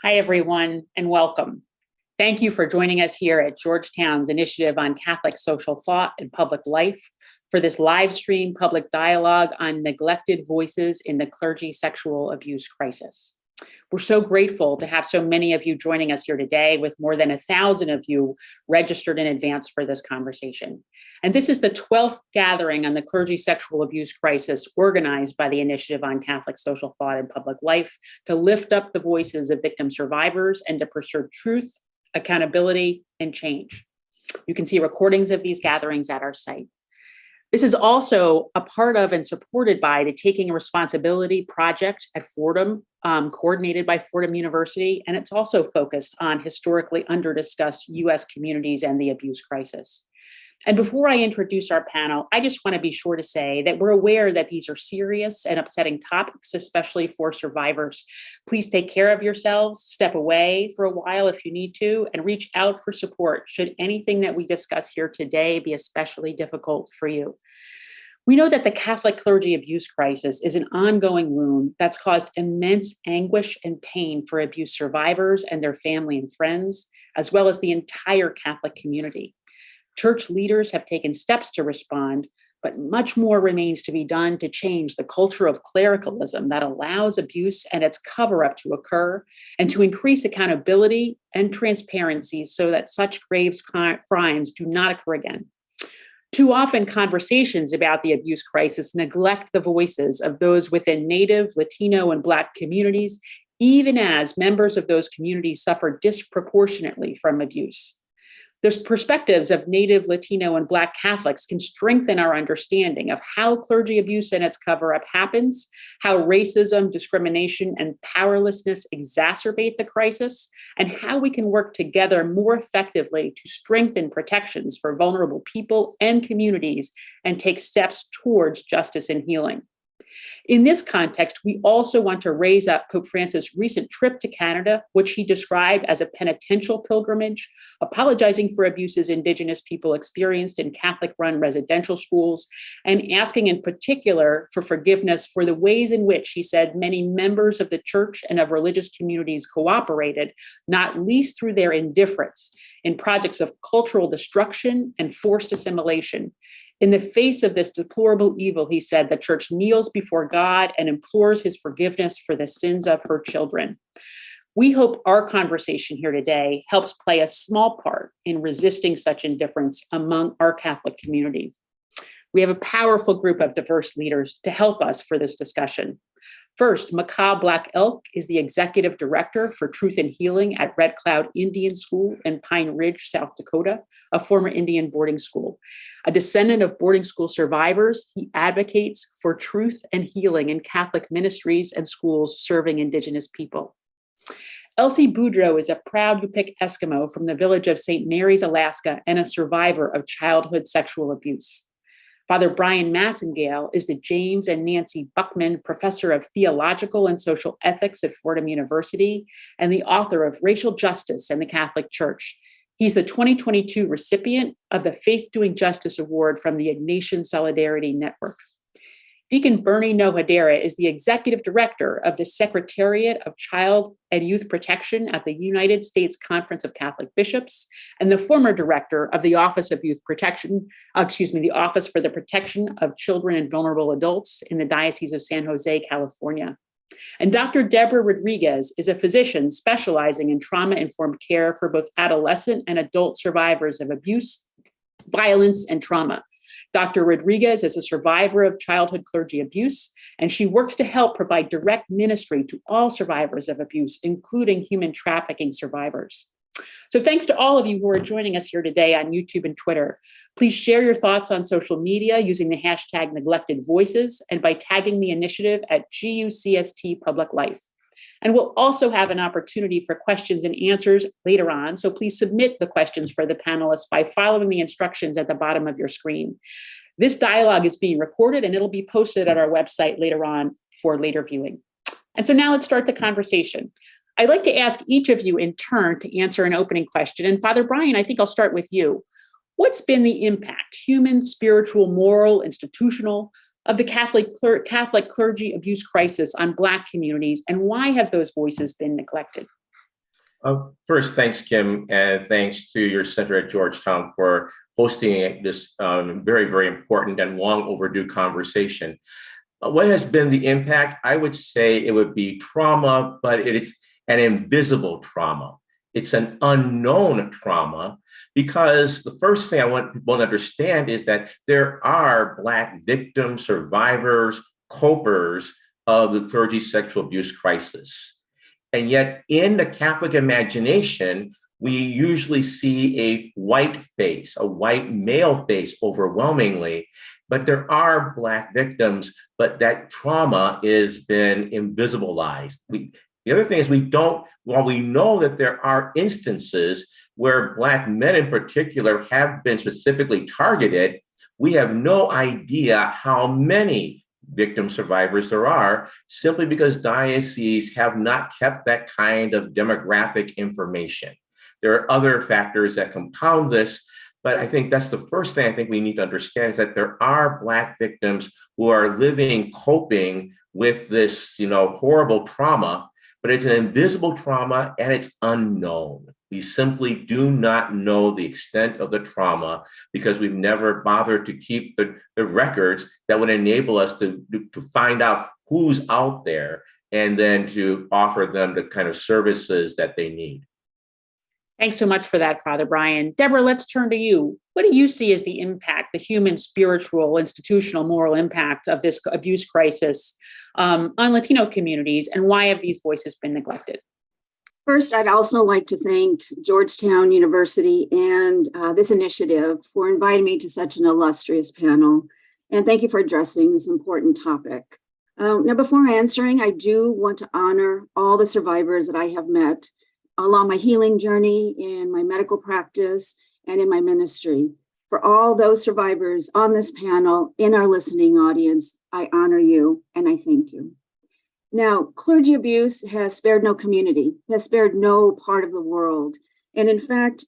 Hi, everyone, and welcome. Thank you for joining us here at Georgetown's Initiative on Catholic Social Thought and Public Life for this live stream public dialogue on neglected voices in the clergy sexual abuse crisis. We're so grateful to have so many of you joining us here today, with more than 1,000 of you registered in advance for this conversation. And this is the 12th gathering on the clergy sexual abuse crisis organized by the Initiative on Catholic Social Thought and Public Life to lift up the voices of victim survivors and to pursue truth, accountability, and change. You can see recordings of these gatherings at our site. This is also a part of and supported by the Taking Responsibility project at Fordham, coordinated by Fordham University, and it's also focused on historically under-discussed U.S. communities and the abuse crisis. And before I introduce our panel, I just want to be sure to say that we're aware that these are serious and upsetting topics, especially for survivors. Please take care of yourselves, step away for a while if you need to, and reach out for support should anything that we discuss here today be especially difficult for you. We know that the Catholic clergy abuse crisis is an ongoing wound that's caused immense anguish and pain for abuse survivors and their family and friends, as well as the entire Catholic community. Church leaders have taken steps to respond, but much more remains to be done to change the culture of clericalism that allows abuse and its cover-up to occur, and to increase accountability and transparency so that such grave crimes do not occur again. Too often, conversations about the abuse crisis neglect the voices of those within Native, Latino, and Black communities, even as members of those communities suffer disproportionately from abuse. The perspectives of Native, Latino, and Black Catholics can strengthen our understanding of how clergy abuse and its cover-up happens, how racism, discrimination, and powerlessness exacerbate the crisis, and how we can work together more effectively to strengthen protections for vulnerable people and communities and take steps towards justice and healing. In this context, we also want to raise up Pope Francis' recent trip to Canada, which he described as a penitential pilgrimage, apologizing for abuses Indigenous people experienced in Catholic-run residential schools, and asking in particular for forgiveness for the ways in which, he said, many members of the church and of religious communities cooperated, not least through their indifference, in projects of cultural destruction and forced assimilation. In the face of this deplorable evil, he said, the church kneels before God and implores his forgiveness for the sins of her children. We hope our conversation here today helps play a small part in resisting such indifference among our Catholic community. We have a powerful group of diverse leaders to help us for this discussion. First, Macaw Black Elk is the executive director for Truth and Healing at Red Cloud Indian School in Pine Ridge, South Dakota, a former Indian boarding school. A descendant of boarding school survivors, he advocates for truth and healing in Catholic ministries and schools serving Indigenous people. Elsie Boudreau is a proud Yupik Eskimo from the village of St. Mary's, Alaska, and a survivor of childhood sexual abuse. Father Brian Massengale is the James and Nancy Buckman Professor of Theological and Social Ethics at Fordham University and the author of Racial Justice and the Catholic Church. He's the 2022 recipient of the Faith Doing Justice Award from the Ignatian Solidarity Network. Deacon Bernie Nohadera is the executive director of the Secretariat of Child and Youth Protection at the United States Conference of Catholic Bishops, and the former director of the Office of Youth Protection, the Office for the Protection of Children and Vulnerable Adults in the Diocese of San Jose, California. And Dr. Deborah Rodriguez is a physician specializing in trauma-informed care for both adolescent and adult survivors of abuse, violence, and trauma. Dr. Rodriguez is a survivor of childhood clergy abuse, and she works to help provide direct ministry to all survivors of abuse, including human trafficking survivors. So thanks to all of you who are joining us here today on YouTube and Twitter. Please share your thoughts on social media using the hashtag neglected voices and by tagging the initiative at GUCST Public Life. And we'll also have an opportunity for questions and answers later on. So please submit the questions for the panelists by following the instructions at the bottom of your screen. This dialogue is being recorded and it'll be posted at our website later on for later viewing. And so now let's start the conversation. I'd like to ask each of you in turn to answer an opening question. And Father Brian, I think I'll start with you. What's been the impact, human, spiritual, moral, institutional, of the Catholic clergy abuse crisis on Black communities, and why have those voices been neglected? First, thanks, Kim, and thanks to your center at Georgetown for hosting this very, very important and long overdue conversation. What has been the impact? I would say it would be trauma, but it's an invisible trauma. It's an unknown trauma because the first thing I want people to understand is that there are Black victims, survivors, copers of the clergy sexual abuse crisis. And yet in the Catholic imagination, we usually see a white face, a white male face overwhelmingly, but there are Black victims, but that trauma has been invisibilized. The other thing is while we know that there are instances where Black men in particular have been specifically targeted, we have no idea how many victim survivors there are, simply because dioceses have not kept that kind of demographic information. There are other factors that compound this, but I think that's the first thing I think we need to understand is that there are Black victims who are living, coping with this, horrible trauma, but it's an invisible trauma and it's unknown. We simply do not know the extent of the trauma because we've never bothered to keep the records that would enable us to find out who's out there and then to offer them the kind of services that they need. Thanks so much for that, Father Brian. Deborah, let's turn to you. What do you see as the impact, the human, spiritual, institutional, moral impact of this abuse crisis on Latino communities, and why have these voices been neglected? First, I'd also like to thank Georgetown University and this initiative for inviting me to such an illustrious panel. And thank you for addressing this important topic. Now, before answering, I do want to honor all the survivors that I have met along my healing journey in my medical practice and in my ministry. For all those survivors on this panel, in our listening audience, I honor you and I thank you. Now, clergy abuse has spared no community, has spared no part of the world. And in fact,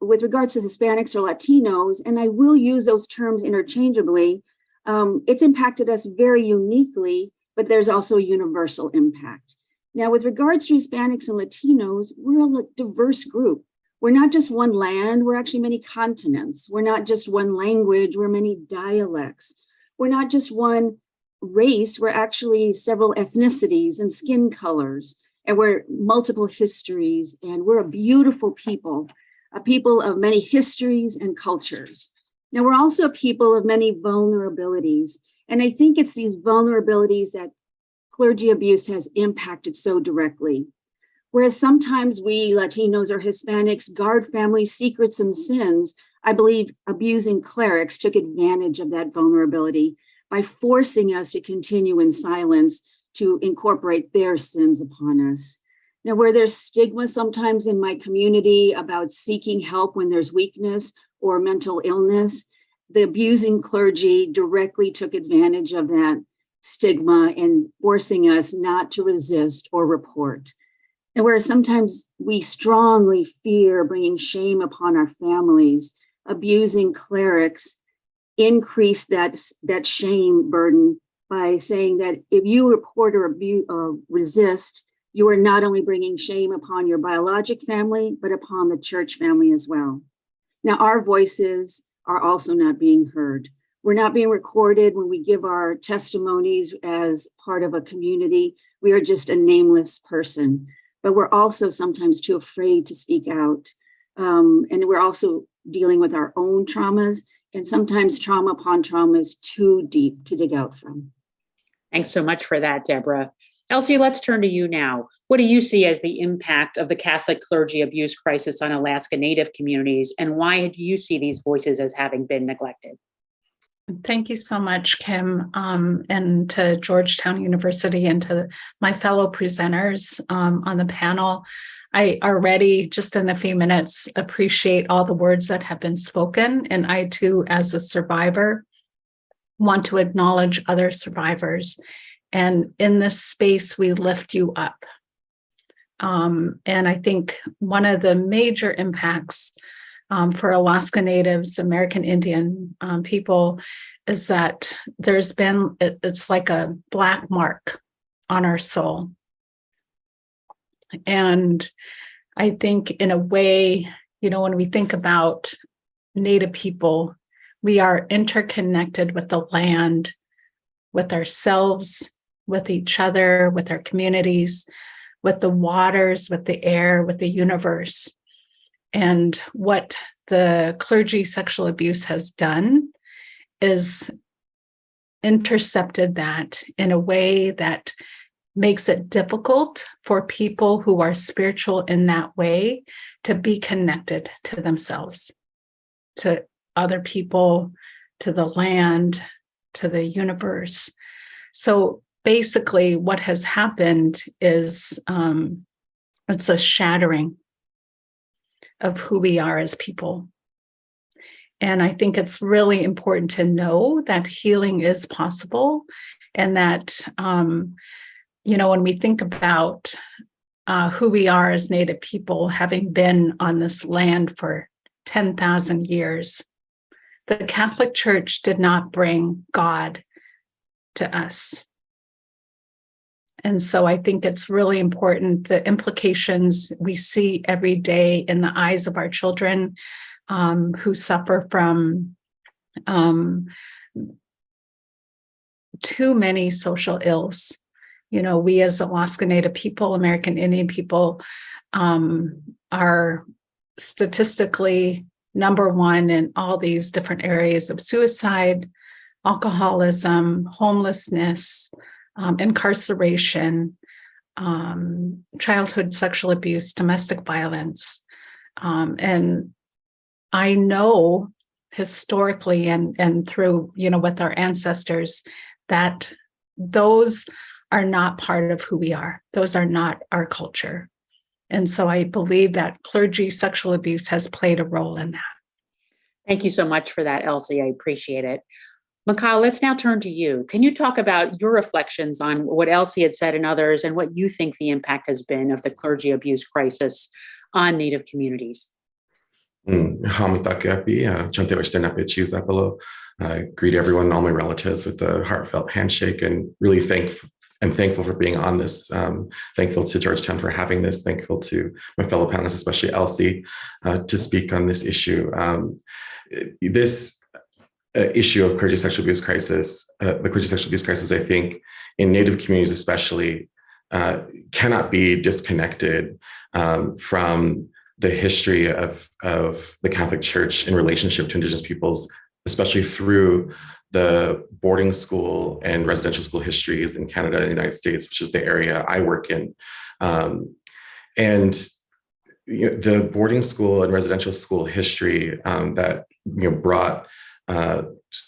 with regards to Hispanics or Latinos, and I will use those terms interchangeably, it's impacted us very uniquely, but there's also a universal impact. Now, with regards to Hispanics and Latinos, we're a diverse group. We're not just one land, we're actually many continents. We're not just one language, we're many dialects. We're not just one race, we're actually several ethnicities and skin colors, and we're multiple histories, and we're a beautiful people, a people of many histories and cultures. Now, we're also a people of many vulnerabilities, and I think it's these vulnerabilities that clergy abuse has impacted so directly. Whereas sometimes we Latinos or Hispanics guard family secrets and sins, I believe abusing clerics took advantage of that vulnerability by forcing us to continue in silence to incorporate their sins upon us. Now, where there's stigma sometimes in my community about seeking help when there's weakness or mental illness, the abusing clergy directly took advantage of that stigma and forcing us not to resist or report. And where sometimes we strongly fear bringing shame upon our families, abusing clerics increase that shame burden by saying that if you report or resist, you are not only bringing shame upon your biologic family, but upon the church family as well. Now, our voices are also not being heard. We're not being recorded when we give our testimonies as part of a community. We are just a nameless person, but we're also sometimes too afraid to speak out. And we're also dealing with our own traumas, and sometimes trauma upon trauma is too deep to dig out from. Thanks so much for that, Deborah. Elsie, let's turn to you now. What do you see as the impact of the Catholic clergy abuse crisis on Alaska Native communities, and why do you see these voices as having been neglected? Thank you so much, Kim, and to Georgetown University and to my fellow presenters on the panel. I already, just in a few minutes, appreciate all the words that have been spoken, and I too, as a survivor, want to acknowledge other survivors. And in this space, we lift you up. And I think one of the major impacts for Alaska Natives, American Indian people, is that there's been, it's like a black mark on our soul. And I think in a way, when we think about Native people, we are interconnected with the land, with ourselves, with each other, with our communities, with the waters, with the air, with the universe. And what the clergy sexual abuse has done is intercepted that in a way that makes it difficult for people who are spiritual in that way to be connected to themselves, to other people, to the land, to the universe. So basically what has happened is it's a shattering of who we are as people. And I think it's really important to know that healing is possible, and that, when we think about who we are as Native people, having been on this land for 10,000 years, the Catholic Church did not bring God to us. And so I think it's really important, the implications we see every day in the eyes of our children who suffer from too many social ills. We as Alaska Native people, American Indian people, are statistically number one in all these different areas of suicide, alcoholism, homelessness, incarceration, childhood sexual abuse, domestic violence. And I know historically and through, with our ancestors, that those are not part of who we are. Those are not our culture. And so I believe that clergy sexual abuse has played a role in that. Thank you so much for that, Elsie. I appreciate it. Mikal, let's now turn to you. Can you talk about your reflections on what Elsie had said and others, and what you think the impact has been of the clergy abuse crisis on Native communities? Greet everyone, all my relatives, with a heartfelt handshake, and really thankful for being on this. Thankful to Georgetown for having this. Thankful to my fellow panelists, especially Elsie, to speak on this issue. This issue of clergy sexual abuse crisis, the clergy sexual abuse crisis, I think, in Native communities especially, cannot be disconnected from the history of the Catholic Church in relationship to Indigenous peoples, especially through the boarding school and residential school histories in Canada and the United States, which is the area I work in. And the boarding school and residential school history that brought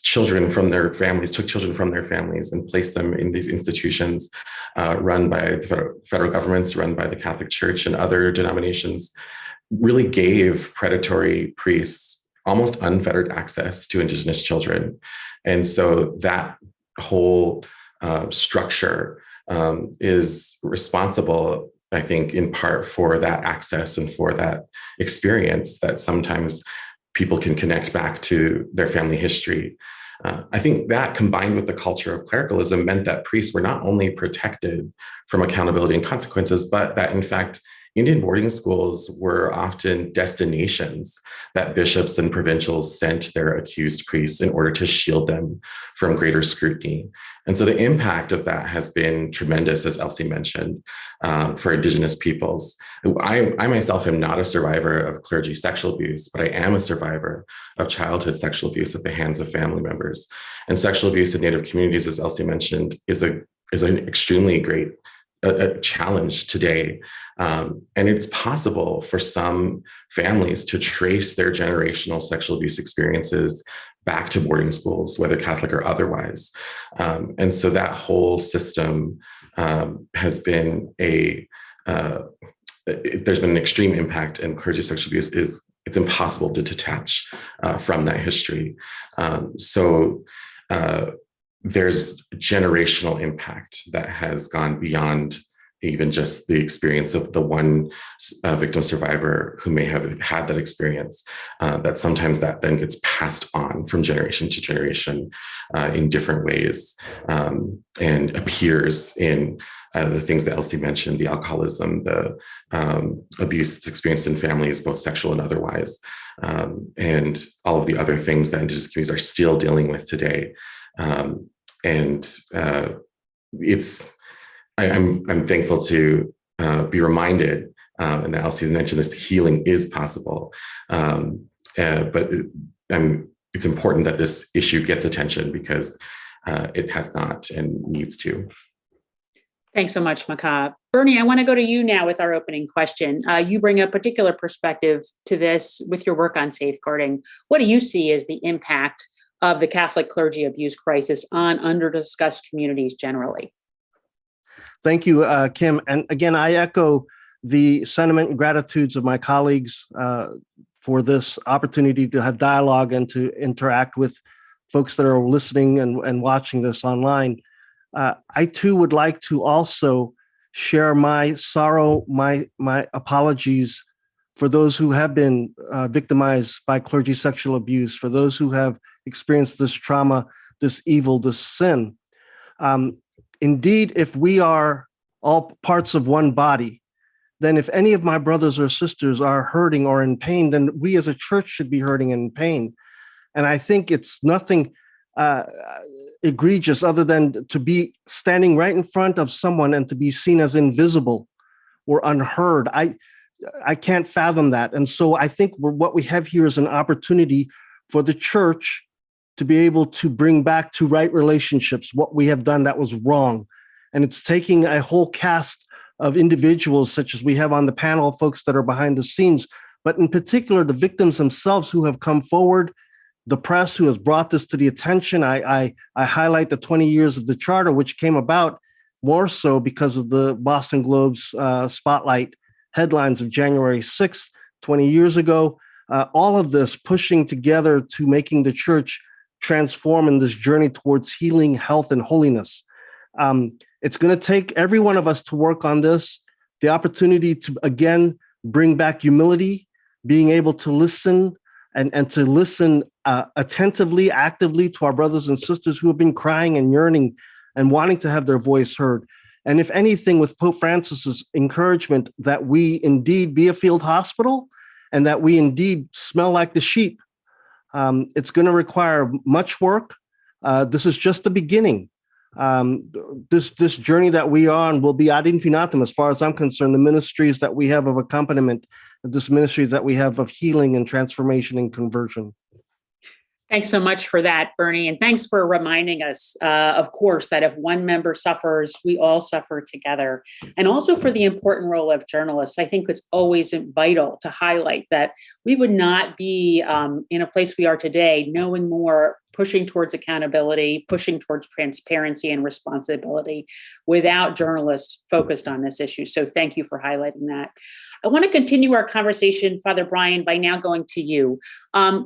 children from their families, took children from their families and placed them in these institutions run by the federal governments, run by the Catholic Church and other denominations, really gave predatory priests almost unfettered access to Indigenous children. And so that whole structure is responsible, I think, in part for that access and for that experience that sometimes people can connect back to their family history. I think that, combined with the culture of clericalism, meant that priests were not only protected from accountability and consequences, but that, in fact, Indian boarding schools were often destinations that bishops and provincials sent their accused priests in order to shield them from greater scrutiny. And so the impact of that has been tremendous, as Elsie mentioned, for Indigenous peoples. I myself am not a survivor of clergy sexual abuse, but I am a survivor of childhood sexual abuse at the hands of family members. And sexual abuse in Native communities, as Elsie mentioned, is an extremely great a challenge today. And it's possible for some families to trace their generational sexual abuse experiences back to boarding schools, whether Catholic or otherwise. And so that whole system has been there's been an extreme impact, and clergy sexual abuse it's impossible to detach from that history. There's generational impact that has gone beyond even just the experience of the one victim survivor who may have had that experience, that sometimes that then gets passed on from generation to generation in different ways, and appears in the things that Elsie mentioned, the alcoholism, the abuse that's experienced in families, both sexual and otherwise, and all of the other things that Indigenous communities are still dealing with today. I'm thankful to be reminded, and that Elsie mentioned this, healing is possible. But it's important that this issue gets attention because it has not and needs to. Thanks so much, Maka. Bernie, I want to go to you now with our opening question. You bring a particular perspective to this with your work on safeguarding. What do you see as the impact of the Catholic clergy abuse crisis on under-discussed communities generally? Thank you, Kim. And again, I echo the sentiment and gratitudes of my colleagues for this opportunity to have dialogue and to interact with folks that are listening and watching this online. I too would like to also share my sorrow, my apologies for those who have been victimized by clergy sexual abuse, for those who have experienced this trauma, this evil, this sin. Indeed, if we are all parts of one body, then if any of my brothers or sisters are hurting or in pain, then we as a church should be hurting and in pain. And I think it's nothing egregious other than to be standing right in front of someone and to be seen as invisible or unheard. I can't fathom that. And so I think what we have here is an opportunity for the church to be able to bring back to right relationships what we have done that was wrong. And it's taking a whole cast of individuals, such as we have on the panel, folks that are behind the scenes, but in particular, the victims themselves who have come forward, the press who has brought this to the attention. I highlight the 20 years of the charter, which came about more so because of the Boston Globe's spotlight headlines of January 6th, 20 years ago. All of this pushing together to making the church transform in this journey towards healing, health, and holiness. It's going to take every one of us to work on this. The opportunity to, again, bring back humility, being able to listen and to listen attentively, actively to our brothers and sisters who have been crying and yearning and wanting to have their voice heard. And if anything, with Pope Francis's encouragement that we indeed be a field hospital and that we indeed smell like the sheep, it's going to require much work. This is just the beginning. This journey that we are on will be ad infinitum, as far as I'm concerned. The ministries that we have of accompaniment, this ministry that we have of healing and transformation and conversion. Thanks so much for that, Bernie. And thanks for reminding us, of course, that if one member suffers, we all suffer together. And also for the important role of journalists. I think it's always vital to highlight that we would not be in a place we are today, knowing more, pushing towards accountability, pushing towards transparency and responsibility without journalists focused on this issue. So thank you for highlighting that. I want to continue our conversation, Father Brian, by now going to you.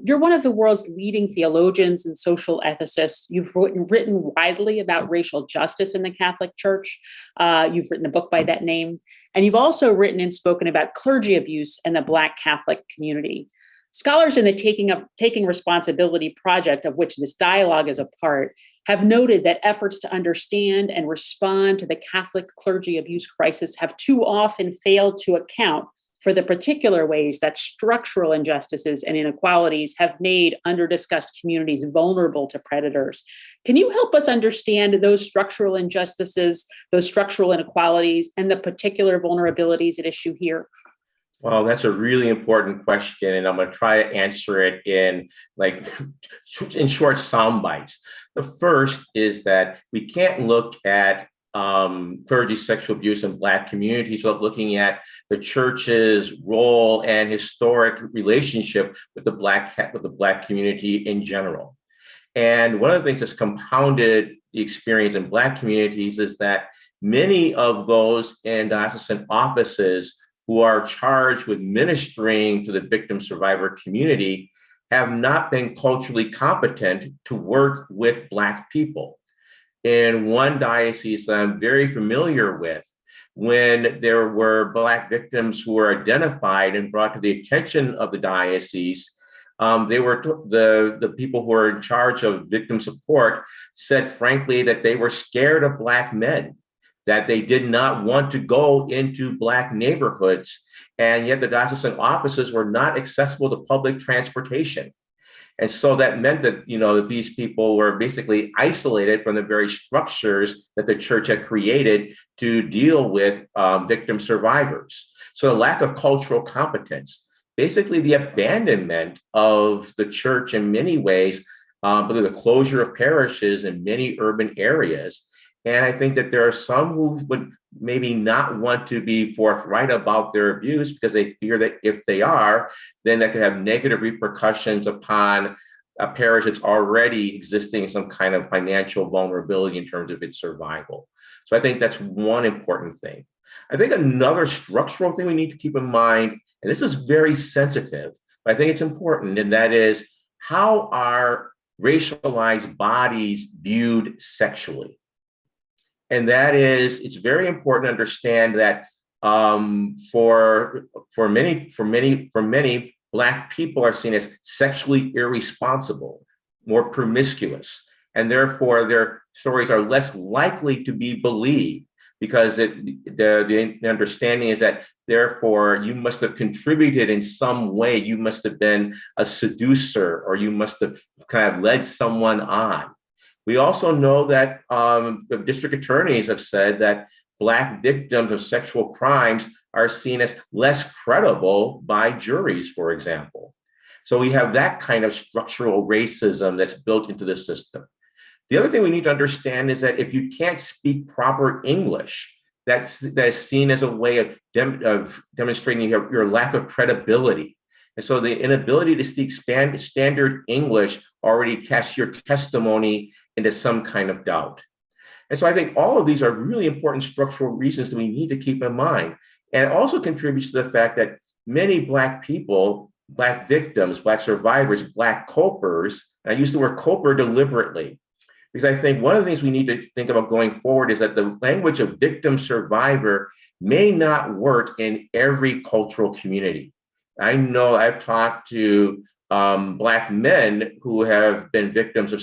You're one of the world's leading theologians and social ethicists. You've written widely about racial justice in the Catholic Church. You've written a book by that name. And you've also written and spoken about clergy abuse and the Black Catholic community. Scholars in the Taking Responsibility project, of which this dialogue is a part, have noted that efforts to understand and respond to the Catholic clergy abuse crisis have too often failed to account for the particular ways that structural injustices and inequalities have made under-discussed communities vulnerable to predators. Can you help us understand those structural injustices, those structural inequalities, and the particular vulnerabilities at issue here? Well, that's a really important question, and I'm going to try to answer it in short sound bites. The first is that we can't look at clergy sexual abuse in Black communities without looking at the church's role and historic relationship with the Black community in general. And one of the things that's compounded the experience in Black communities is that many of those in diocesan offices who are charged with ministering to the victim survivor community have not been culturally competent to work with Black people. In one diocese that I'm very familiar with, when there were Black victims who were identified and brought to the attention of the diocese, the people who were in charge of victim support said, frankly, that they were scared of Black men, that they did not want to go into Black neighborhoods, and yet the diocesan offices were not accessible to public transportation. And so that meant that, that these people were basically isolated from the very structures that the church had created to deal with victim survivors. So the lack of cultural competence, basically the abandonment of the church in many ways, but the closure of parishes in many urban areas. And I think that there are some who would maybe not want to be forthright about their abuse because they fear that if they are, then that could have negative repercussions upon a parish that's already existing in some kind of financial vulnerability in terms of its survival. So I think that's one important thing. I think another structural thing we need to keep in mind, and this is very sensitive, but I think it's important, and that is, how are racialized bodies viewed sexually? And that is, it's very important to understand that for many, Black people are seen as sexually irresponsible, more promiscuous, and therefore their stories are less likely to be believed, because the understanding is that therefore you must have contributed in some way, you must have been a seducer, or you must have kind of led someone on. We also know that the district attorneys have said that Black victims of sexual crimes are seen as less credible by juries, for example. So we have that kind of structural racism that's built into the system. The other thing we need to understand is that if you can't speak proper English, that is seen as a way of demonstrating your lack of credibility. And so the inability to speak standard English already casts your testimony into some kind of doubt. And so I think all of these are really important structural reasons that we need to keep in mind. And it also contributes to the fact that many Black people, Black victims, Black survivors, Black copers, and I use the word coper deliberately, because I think one of the things we need to think about going forward is that the language of victim survivor may not work in every cultural community. I know I've talked to Black men who have been victims of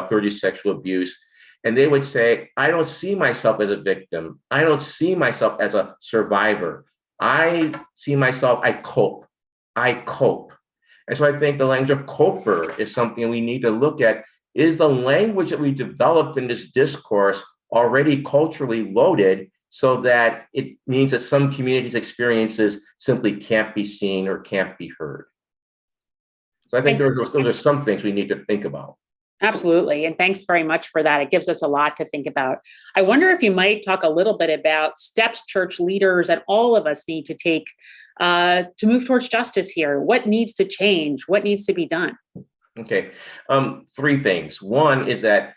clergy sexual abuse, and they would say, I don't see myself as a victim. I don't see myself as a survivor. I see myself, I cope. And so I think the language of coper is something we need to look at. Is the language that we developed in this discourse already culturally loaded so that it means that some communities' experiences simply can't be seen or can't be heard? So I think those are some things we need to think about. Absolutely. And thanks very much for that. It gives us a lot to think about. I wonder if you might talk a little bit about steps church leaders and all of us need to take to move towards justice here. What needs to change? What needs to be done? Okay. Three things. One is that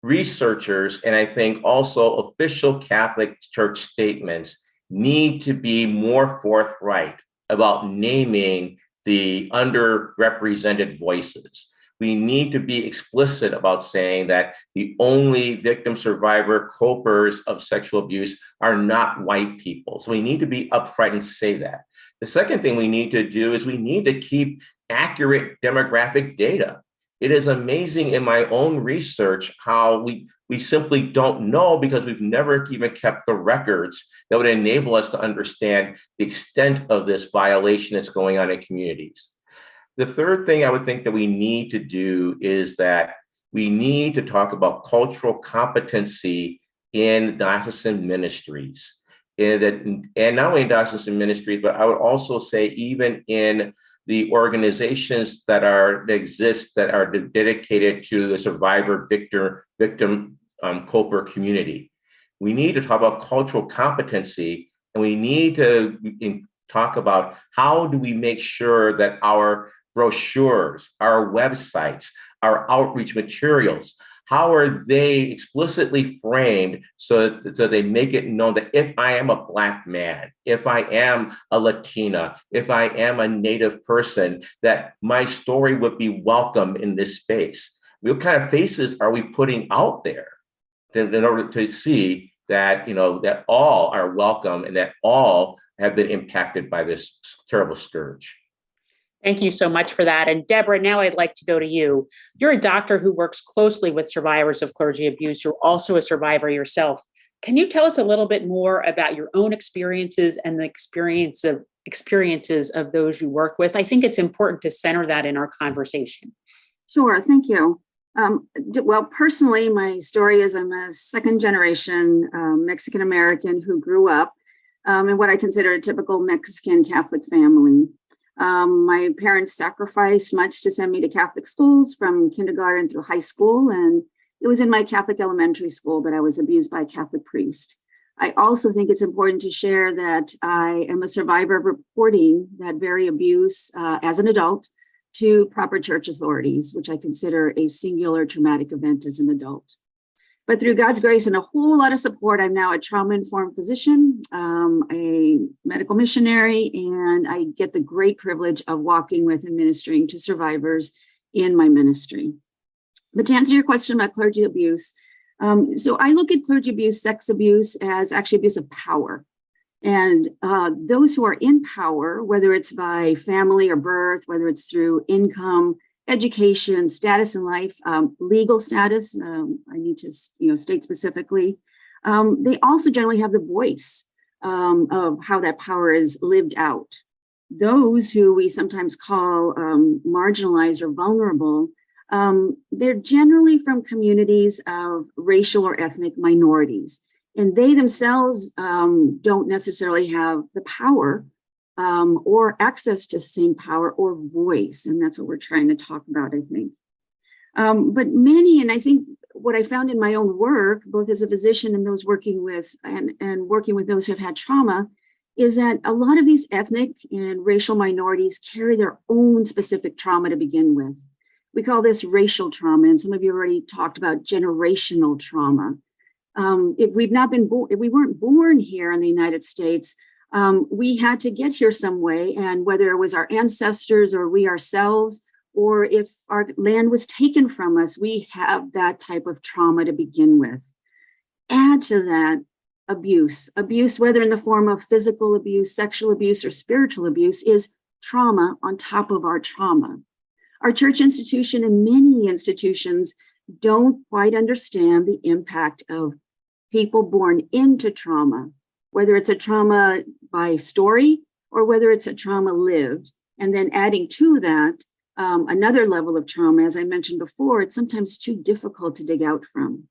researchers, and I think also official Catholic Church statements, need to be more forthright about naming the underrepresented voices. We need to be explicit about saying that the only victim survivor copers of sexual abuse are not white people. So we need to be upfront and say that. The second thing we need to do is we need to keep accurate demographic data. It is amazing in my own research how we simply don't know, because we've never even kept the records that would enable us to understand the extent of this violation that's going on in communities. The third thing I would think that we need to do is that we need to talk about cultural competency in diocesan ministries. And not only in diocesan ministries, but I would also say even in the organizations that are dedicated to the survivor victim coper community. We need to talk about cultural competency, and we need to talk about how do we make sure that our brochures, our websites, our outreach materials, how are they explicitly framed so they make it known that if I am a Black man, if I am a Latina, if I am a Native person, that my story would be welcome in this space? What kind of faces are we putting out there in order to see that, that all are welcome and that all have been impacted by this terrible scourge. Thank you so much for that. And Deborah, now I'd like to go to you. You're a doctor who works closely with survivors of clergy abuse. You're also a survivor yourself. Can you tell us a little bit more about your own experiences and the experiences of those you work with? I think it's important to center that in our conversation. Sure, thank you. Well, personally, my story is I'm a second generation Mexican American who grew up in what I consider a typical Mexican Catholic family. My parents sacrificed much to send me to Catholic schools from kindergarten through high school, and it was in my Catholic elementary school that I was abused by a Catholic priest. I also think it's important to share that I am a survivor of reporting that very abuse as an adult to proper church authorities, which I consider a singular traumatic event as an adult. But through God's grace and a whole lot of support, I'm now a trauma-informed physician, a medical missionary, and I get the great privilege of walking with and ministering to survivors in my ministry. But to answer your question about clergy abuse, so I look at clergy abuse, sex abuse as actually abuse of power. And those who are in power, whether it's by family or birth, whether it's through income, education, status in life, legal status, I need to state specifically, they also generally have the voice of how that power is lived out. Those who we sometimes call marginalized or vulnerable, they're generally from communities of racial or ethnic minorities. And they themselves don't necessarily have the power or access to the same power or voice. And that's what we're trying to talk about, I think. But many, and I think what I found in my own work, both as a physician and those working with and working with those who have had trauma, is that a lot of these ethnic and racial minorities carry their own specific trauma to begin with. We call this racial trauma, and some of you already talked about generational trauma. If we weren't born here in the United States, we had to get here some way, and whether it was our ancestors or we ourselves, or if our land was taken from us, we have that type of trauma to begin with. Add to that abuse, whether in the form of physical abuse, sexual abuse, or spiritual abuse, is trauma on top of our trauma. Our church institution and many institutions don't quite understand the impact of people born into trauma, whether it's a trauma by story or whether it's a trauma lived. And then adding to that, another level of trauma, as I mentioned before, it's sometimes too difficult to dig out from.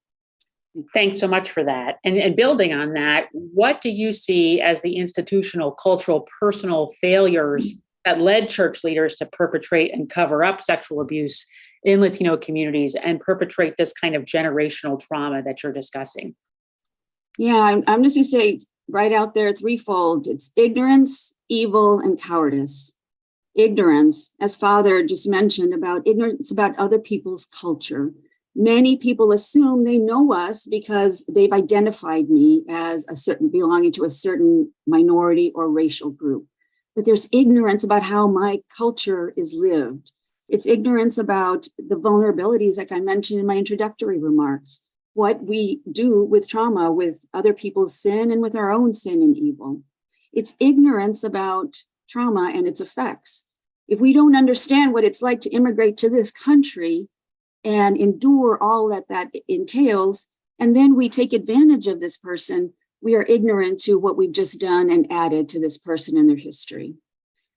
Thanks so much for that. And building on that, what do you see as the institutional, cultural, personal failures that led church leaders to perpetrate and cover up sexual abuse in Latino communities and perpetrate this kind of generational trauma that you're discussing? Yeah, I'm just going to say right out there, threefold. It's ignorance, evil, and cowardice. Ignorance, as Father just mentioned, about ignorance about other people's culture. Many people assume they know us because they've identified me as belonging to a certain minority or racial group. But there's ignorance about how my culture is lived. It's ignorance about the vulnerabilities, like I mentioned in my introductory remarks, what we do with trauma, with other people's sin and with our own sin and evil. It's ignorance about trauma and its effects. If we don't understand what it's like to immigrate to this country and endure all that entails, and then we take advantage of this person, we are ignorant to what we've just done and added to this person and their history.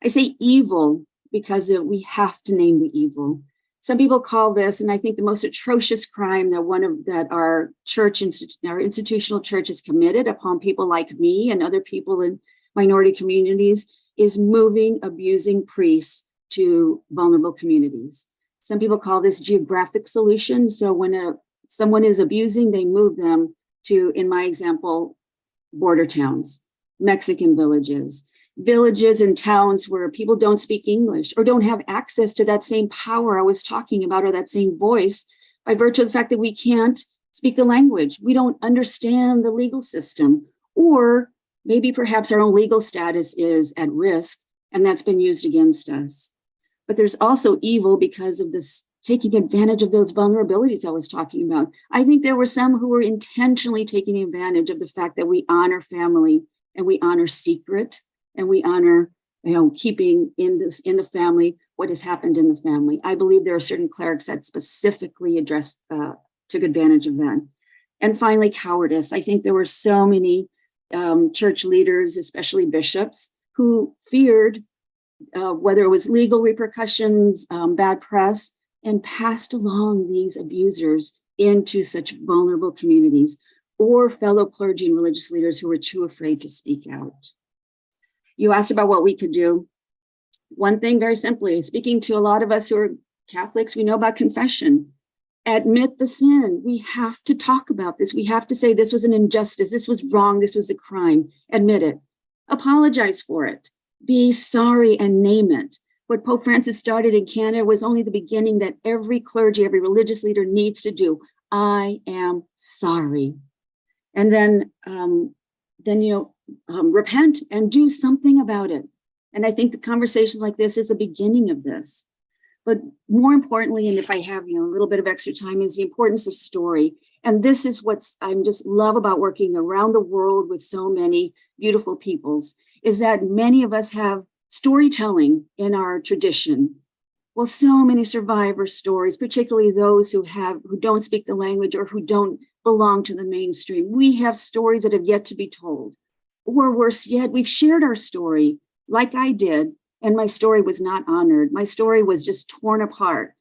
I say evil because we have to name the evil. Some people call this, and I think the most atrocious crime that our institutional church has committed upon people like me and other people in minority communities, is moving, abusing priests to vulnerable communities. Some people call this geographic solution. So when someone is abusing, they move them to, in my example, border towns, Mexican villages and towns where people don't speak English or don't have access to that same power I was talking about, or that same voice, by virtue of the fact that we can't speak the language. We don't understand the legal system, or maybe perhaps our own legal status is at risk, and that's been used against us. But there's also evil because of this taking advantage of those vulnerabilities I was talking about. I think there were some who were intentionally taking advantage of the fact that we honor family and we honor secret and we honor, keeping in the family what has happened in the family. I believe there are certain clerics that specifically took advantage of that. And finally, cowardice. I think there were so many church leaders, especially bishops, who feared whether it was legal repercussions, bad press, and passed along these abusers into such vulnerable communities, or fellow clergy and religious leaders who were too afraid to speak out. You asked about what we could do. One thing, very simply, speaking to a lot of us who are Catholics, we know about confession. Admit the sin. We have to talk about this. We have to say this was an injustice, this was wrong, this was a crime. Admit it. Apologize for it. Be sorry and name it. What Pope Francis started in Canada was only the beginning that every clergy, every religious leader needs to do. I am sorry. And then repent and do something about it. And I think the conversations like this is the beginning of this. But more importantly, and if I have a little bit of extra time, is the importance of story. And this is what I just love about working around the world with so many beautiful peoples, is that many of us have storytelling in our tradition. Well, so many survivor stories, particularly those who don't speak the language or who don't belong to the mainstream. We have stories that have yet to be told. Or worse yet, we've shared our story like I did, and my story was not honored. My story was just torn apart.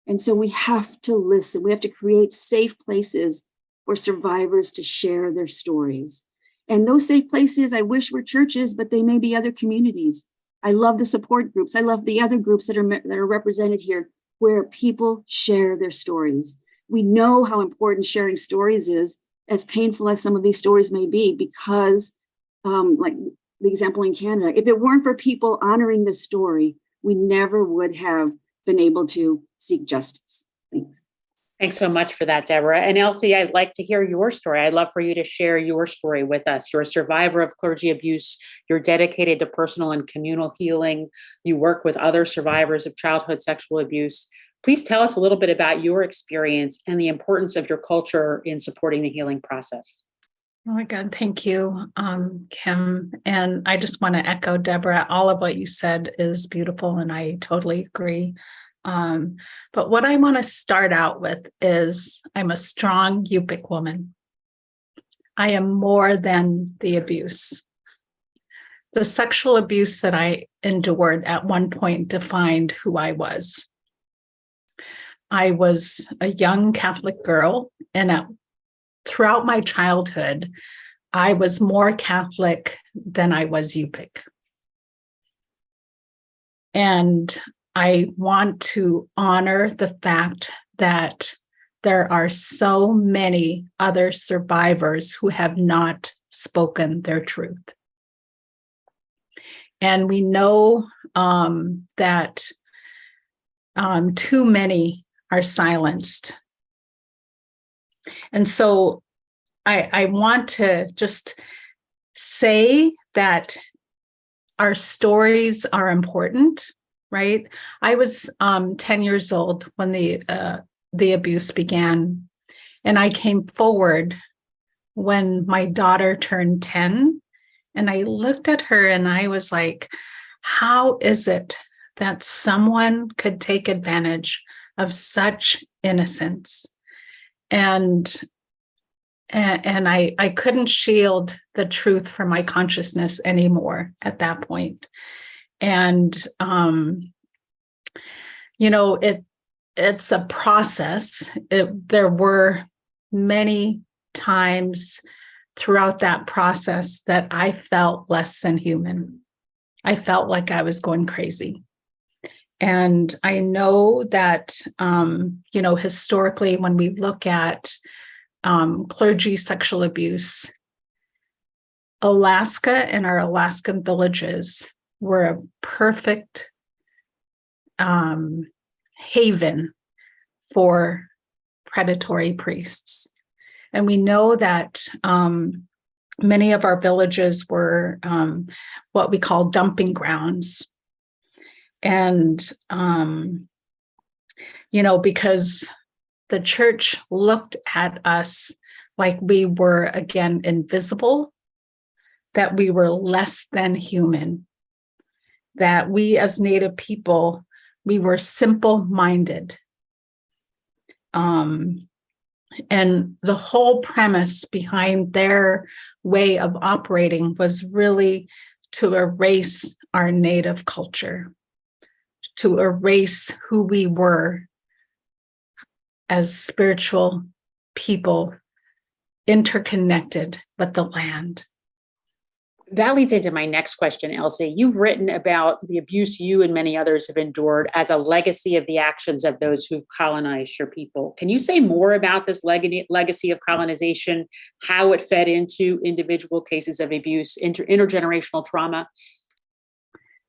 And so we have to listen. We have to create safe places for survivors to share their stories. And those safe places, I wish were churches, but they may be other communities. I love the support groups. I love the other groups that are represented here, where people share their stories. We know how important sharing stories is, as painful as some of these stories may be, because like the example in Canada, if it weren't for people honoring the story, we never would have been able to seek justice. Thanks. Thanks so much for that, Deborah. And Elsie, I'd like to hear your story. I'd love for you to share your story with us. You're a survivor of clergy abuse. You're dedicated to personal and communal healing. You work with other survivors of childhood sexual abuse. Please tell us a little bit about your experience and the importance of your culture in supporting the healing process. Oh my God, thank you, Kim. And I just want to echo Deborah. All of what you said is beautiful, and I totally agree. But what I want to start out with is I'm a strong Yupik woman. I am more than the abuse. The sexual abuse that I endured at one point defined who I was. I was a young Catholic girl, and throughout my childhood, I was more Catholic than I was Yupik. And I want to honor the fact that there are so many other survivors who have not spoken their truth. And we know that too many are silenced. And so I want to just say that our stories are important, right? I was 10 years old when the abuse began, and I came forward when my daughter turned 10, and I looked at her and I was like, how is it that someone could take advantage of such innocence? And I couldn't shield the truth from my consciousness anymore at that point. And, it's a process. There were many times throughout that process that I felt less than human. I felt like I was going crazy. And I know that, historically, when we look at clergy sexual abuse, Alaska and our Alaskan villages were a perfect haven for predatory priests. And we know that many of our villages were what we call dumping grounds. And because the church looked at us like we were, again, invisible, that we were less than human, that we as Native people, we were simple-minded. And the whole premise behind their way of operating was really to erase our Native culture, to erase who we were as spiritual people, interconnected with the land. That leads into my next question, Elsie. You've written about the abuse you and many others have endured as a legacy of the actions of those who've colonized your people. Can you say more about this legacy of colonization, how it fed into individual cases of abuse, intergenerational trauma?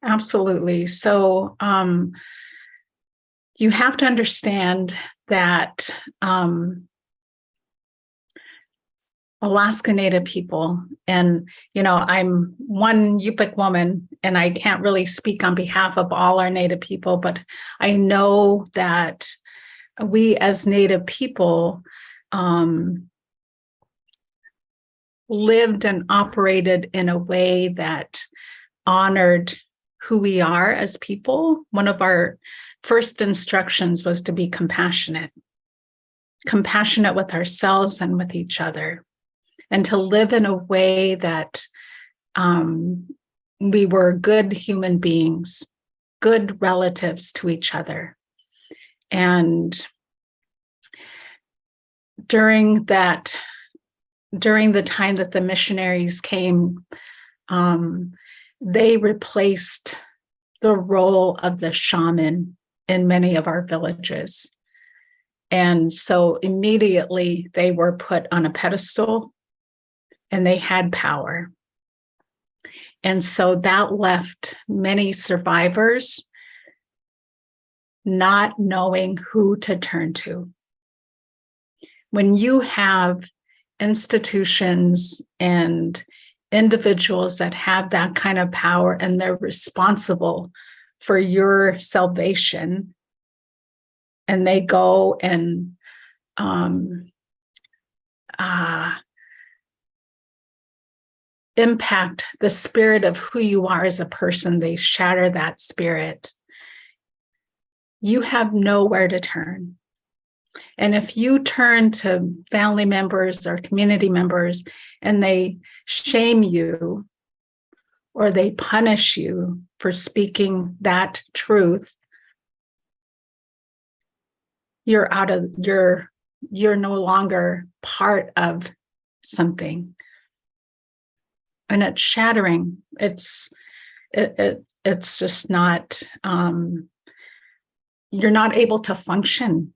Absolutely. So you have to understand that Alaska Native people, and I'm one Yupik woman, and I can't really speak on behalf of all our Native people, but I know that we as Native people lived and operated in a way that honored who we are as people. One of our first instructions was to be compassionate with ourselves and with each other, and to live in a way that we were good human beings, good relatives to each other. And during the time that the missionaries came, they replaced the role of the shaman in many of our villages. And so immediately they were put on a pedestal and they had power. And so that left many survivors not knowing who to turn to. When you have institutions and individuals that have that kind of power and they're responsible for your salvation, and they go and impact the spirit of who you are as a person, they shatter that spirit, you have nowhere to turn. And if you turn to family members or community members and they shame you or they punish you for speaking that truth, you're no longer part of something. And it's shattering. It's just not, you're not able to function.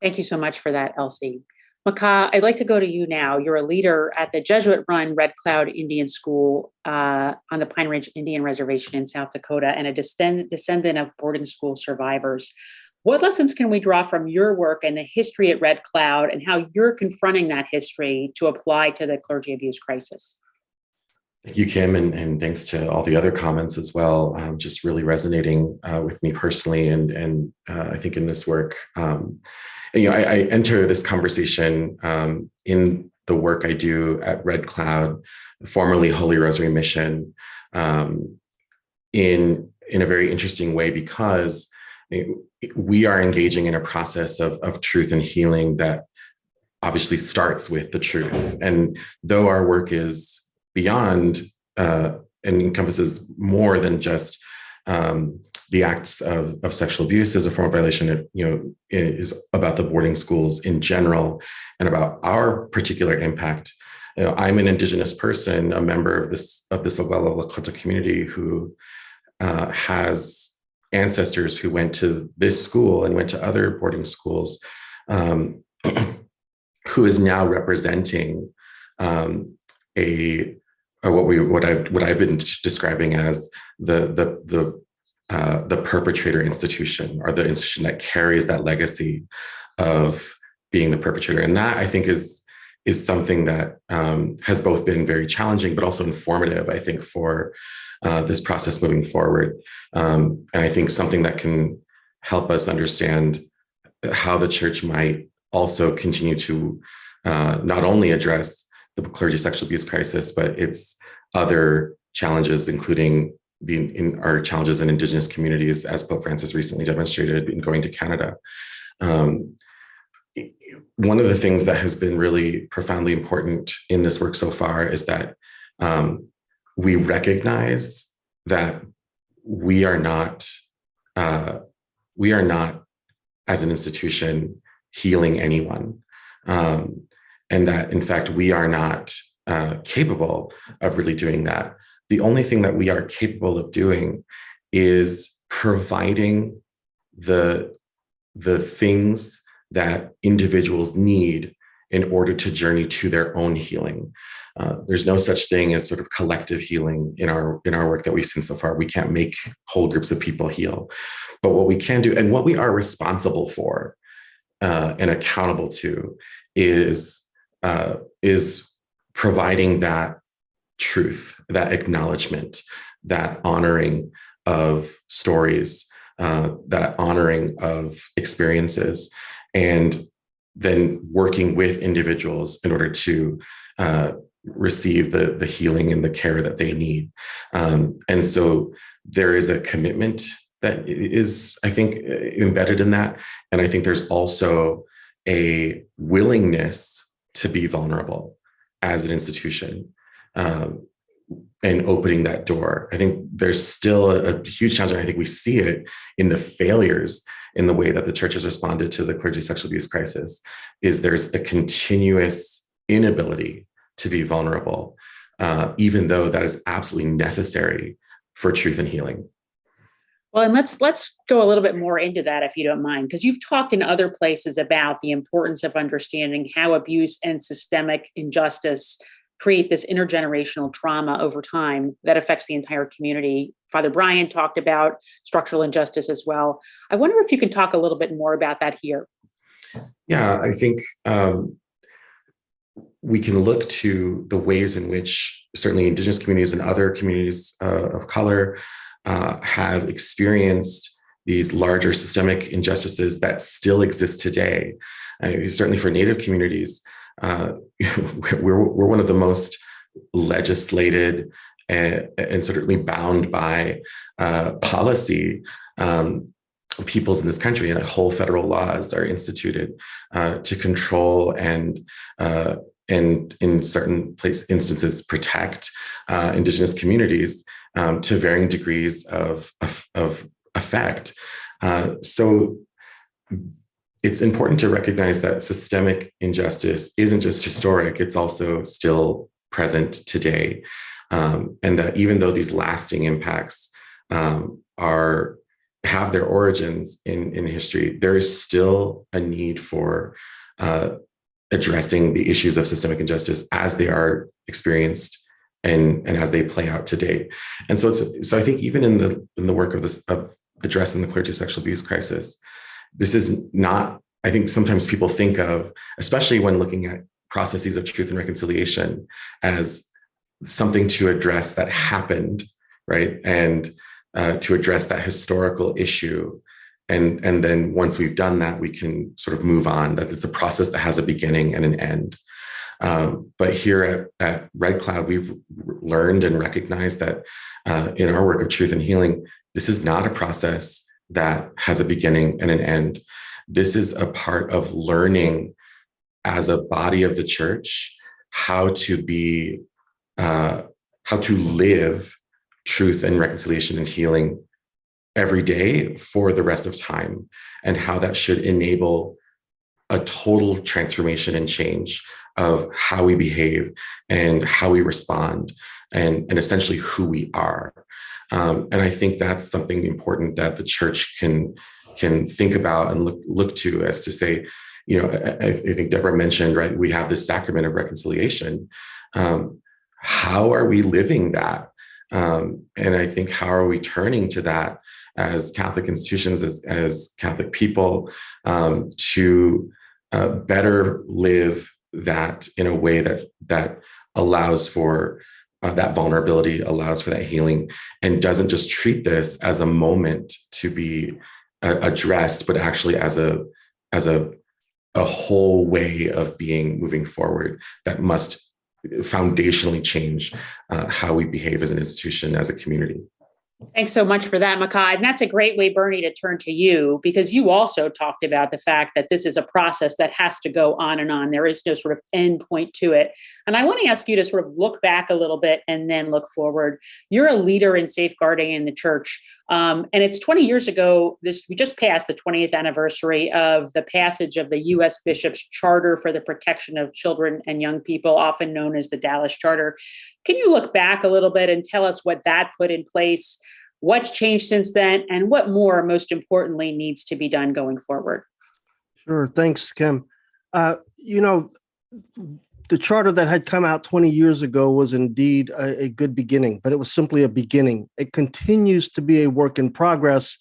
Thank you so much for that, Elsie. Maka, I'd like to go to you now. You're a leader at the Jesuit-run Red Cloud Indian School on the Pine Ridge Indian Reservation in South Dakota, and a descendant of boarding school survivors. What lessons can we draw from your work and the history at Red Cloud, and how you're confronting that history to apply to the clergy abuse crisis? Thank you, Kim, and thanks to all the other comments as well. Just really resonating with me personally, and I think in this work, I enter this conversation in the work I do at Red Cloud, formerly Holy Rosary Mission, in a very interesting way, because we are engaging in a process of truth and healing that obviously starts with the truth. And though our work is beyond and encompasses more than just the acts of sexual abuse as a form of violation, it is about the boarding schools in general and about our particular impact. I'm an Indigenous person, a member of this Oglala Lakota community who has ancestors who went to this school and went to other boarding schools, who is now representing what I've been describing as the perpetrator institution, or the institution that carries that legacy of being the perpetrator. And that, I think, is something that has both been very challenging, but also informative, I think, for this process moving forward. And I think something that can help us understand how the church might also continue to not only address the clergy sexual abuse crisis, but its other challenges, including our challenges in Indigenous communities, as Pope Francis recently demonstrated in going to Canada. One of the things that has been really profoundly important in this work so far is that we recognize that we are not, as an institution, healing anyone. And that, in fact, we are not capable of really doing that. The only thing that we are capable of doing is providing the things that individuals need in order to journey to their own healing. There's no such thing as sort of collective healing in our work that we've seen so far. We can't make whole groups of people heal. But what we can do, and what we are responsible for and accountable to, is providing that truth, that acknowledgement, that honoring of stories, that honoring of experiences, and then working with individuals in order to receive the healing and the care that they need. And so there is a commitment that is, I think, embedded in that. And I think there's also a willingness to be vulnerable as an institution, and opening that door. I think there's still a huge challenge, and I think we see it in the failures in the way that the church has responded to the clergy sexual abuse crisis, is there's a continuous inability to be vulnerable, even though that is absolutely necessary for truth and healing. Well, and let's go a little bit more into that, if you don't mind, because you've talked in other places about the importance of understanding how abuse and systemic injustice create this intergenerational trauma over time that affects the entire community. Father Brian talked about structural injustice as well. I wonder if you could talk a little bit more about that here. Yeah, I think we can look to the ways in which certainly Indigenous communities and other communities of color have experienced these larger systemic injustices that still exist today. Certainly for Native communities, we're one of the most legislated and certainly bound by policy peoples in this country, and whole federal laws are instituted to control and in certain instances protect Indigenous communities to varying degrees of effect. So it's important to recognize that systemic injustice isn't just historic, it's also still present today. And that even though these lasting impacts have their origins in history, there is still a need for addressing the issues of systemic injustice as they are experienced and as they play out today. And so I think even in the work of addressing the clergy sexual abuse crisis, this is not, I think sometimes people think of, especially when looking at processes of truth and reconciliation, as something to address that happened, right? And to address that historical issue. And then once we've done that, we can sort of move on, that it's a process that has a beginning and an end. But here at Red Cloud, we've learned and recognized that in our work of truth and healing, this is not a process that has a beginning and an end. This is a part of learning as a body of the church how to live truth and reconciliation and healing every day for the rest of time, and how that should enable a total transformation and change of how we behave and how we respond and essentially who we are. And I think that's something important that the church can think about and look to, as to say, I think Deborah mentioned, right, we have this sacrament of reconciliation. How are we living that? And I think, how are we turning to that as Catholic institutions, as Catholic people, to better live that in a way that allows for that vulnerability, allows for that healing, and doesn't just treat this as a moment to be addressed, but actually as a whole way of moving forward that must foundationally change how we behave as an institution, as a community. Thanks so much for that, Makai. And that's a great way, Bernie, to turn to you, because you also talked about the fact that this is a process that has to go on and on. There is no sort of end point to it. And I want to ask you to sort of look back a little bit and then look forward. You're a leader in safeguarding in the church. And it's 20 years ago, we just passed the 20th anniversary of the passage of the U.S. Bishop's Charter for the Protection of Children and Young People, often known as the Dallas Charter. Can you look back a little bit and tell us what that put in place? What's changed since then, and what more, most importantly, needs to be done going forward? Sure. Thanks, Kim. The charter that had come out 20 years ago was indeed a good beginning, but it was simply a beginning. It continues to be a work in progress.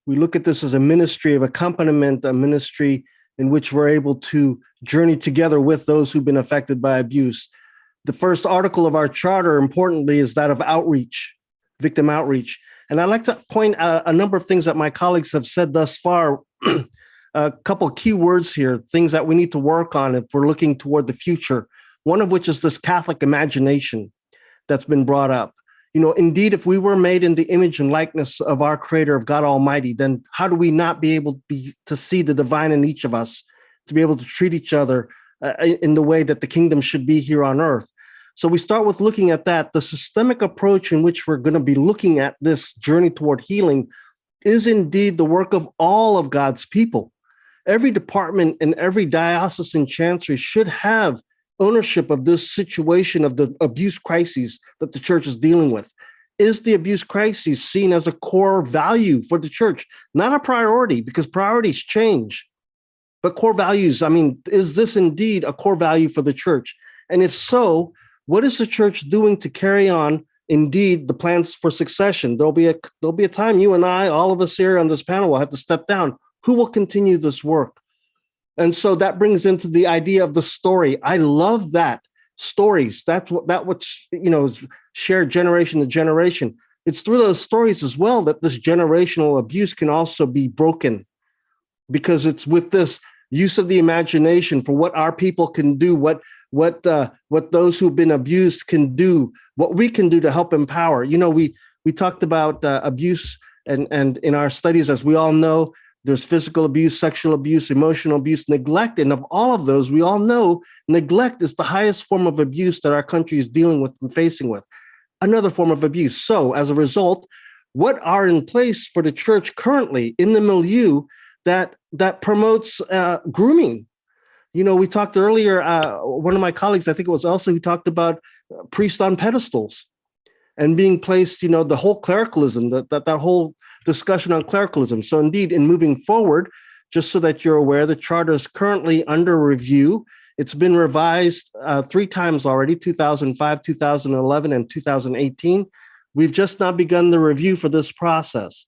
We look at this as a ministry of accompaniment, a ministry in which we're able to journey together with those who've been affected by abuse. The first article of our charter, importantly, is that of outreach, victim outreach. And I'd like to point out a number of things that my colleagues have said thus far. A couple of key words here, things that we need to work on if we're looking toward the future. One of which is this Catholic imagination that's been brought up. Indeed, if we were made in the image and likeness of our Creator, of God Almighty, then how do we not be able to see the divine in each of us, to be able to treat each other in the way that the kingdom should be here on earth? So we start with looking at that. The systemic approach in which we're going to be looking at this journey toward healing is indeed the work of all of God's people. Every department and every diocesan chancery should have ownership of this situation of the abuse crises that the church is dealing with. Is the abuse crisis seen as a core value for the church? Not a priority, because priorities change, but core values. Is this indeed a core value for the church? And if so, what is the church doing to carry on, indeed, the plans for succession? There'll be a time you and I, all of us here on this panel, will have to step down. Who will continue this work? And so that brings into the idea of the story. I love that. Stories, that's what's shared generation to generation. It's through those stories as well that this generational abuse can also be broken, because it's with this use of the imagination for what our people can do, what those who've been abused can do, what we can do to help empower. We talked about abuse, and in our studies, as we all know, there's physical abuse, sexual abuse, emotional abuse, neglect. And of all of those, we all know neglect is the highest form of abuse that our country is dealing with and facing with. Another form of abuse. So as a result, what are in place for the church currently in the milieu that promotes grooming? We talked earlier, one of my colleagues, I think it was Elsa, who talked about priests on pedestals and being placed, the whole clericalism, that whole discussion on clericalism. So indeed, in moving forward, just so that you're aware, the charter is currently under review. It's been revised 3 times already, 2005, 2011, and 2018. We've just now begun the review for this process.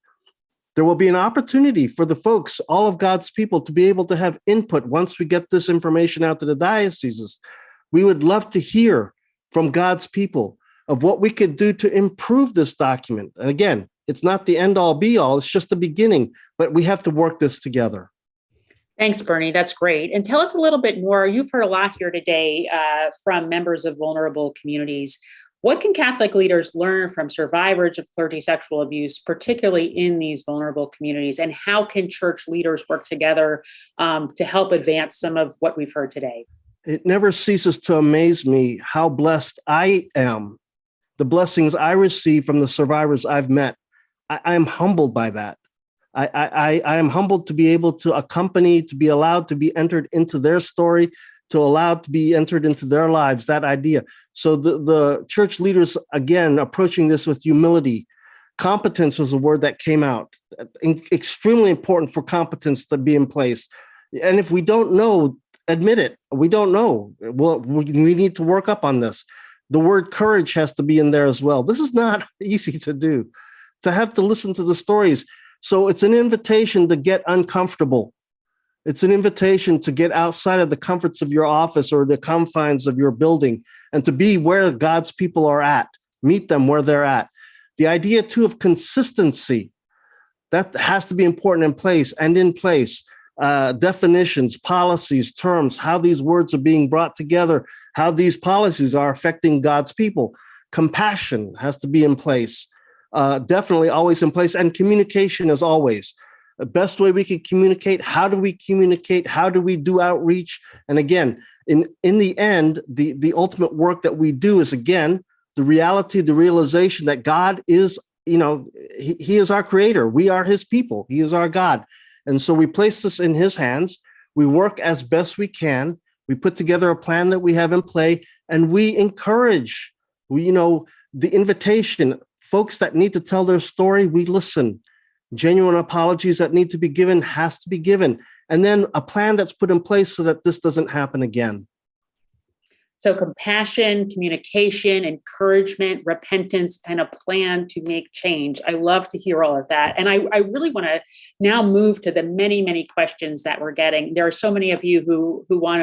There will be an opportunity for the folks, all of God's people, to be able to have input once we get this information out to the dioceses. We would love to hear from God's people of what we could do to improve this document. And again, it's not the end all be all, it's just the beginning, but we have to work this together. Thanks, Bernie. That's great. And tell us a little bit more. You've heard a lot here today from members of vulnerable communities. What can Catholic leaders learn from survivors of clergy sexual abuse, particularly in these vulnerable communities? And how can church leaders work together to help advance some of what we've heard today? It never ceases to amaze me how blessed I am, the blessings I receive from the survivors I've met. I am humbled by that. I am humbled to be able to accompany, to be allowed to be entered into their story, to allow to be entered into their lives, that idea. So the church leaders, again, approaching this with humility. Competence was a word that came out. Extremely important for competence to be in place. And if we don't know, admit it. We don't know. Well, we need to work up on this. The word courage has to be in there as well. This is not easy to do, to have to listen to the stories. So it's an invitation to get uncomfortable. It's an invitation to get outside of the comforts of your office or the confines of your building and to be where God's people are at, meet them where they're at. The idea, too, of consistency. That has to be important in place and in place. Definitions, policies, terms, how these words are being brought together, how these policies are affecting God's people. Compassion has to be in place, definitely always in place. And communication is always the best way we can communicate. How do we communicate? How do we do outreach? And again, in the end, the ultimate work that we do is, again, the reality, the realization that God is, he is our creator. We are his people. He is our God. And so we place this in his hands. We work as best we can. We put together a plan that we have in play, and we encourage, the invitation, folks that need to tell their story, we listen. Genuine apologies that need to be given has to be given. And then a plan that's put in place so that this doesn't happen again. So compassion, communication, encouragement, repentance, and a plan to make change. I love to hear all of that. And I really want to now move to the many, many questions that we're getting. There are so many of you who want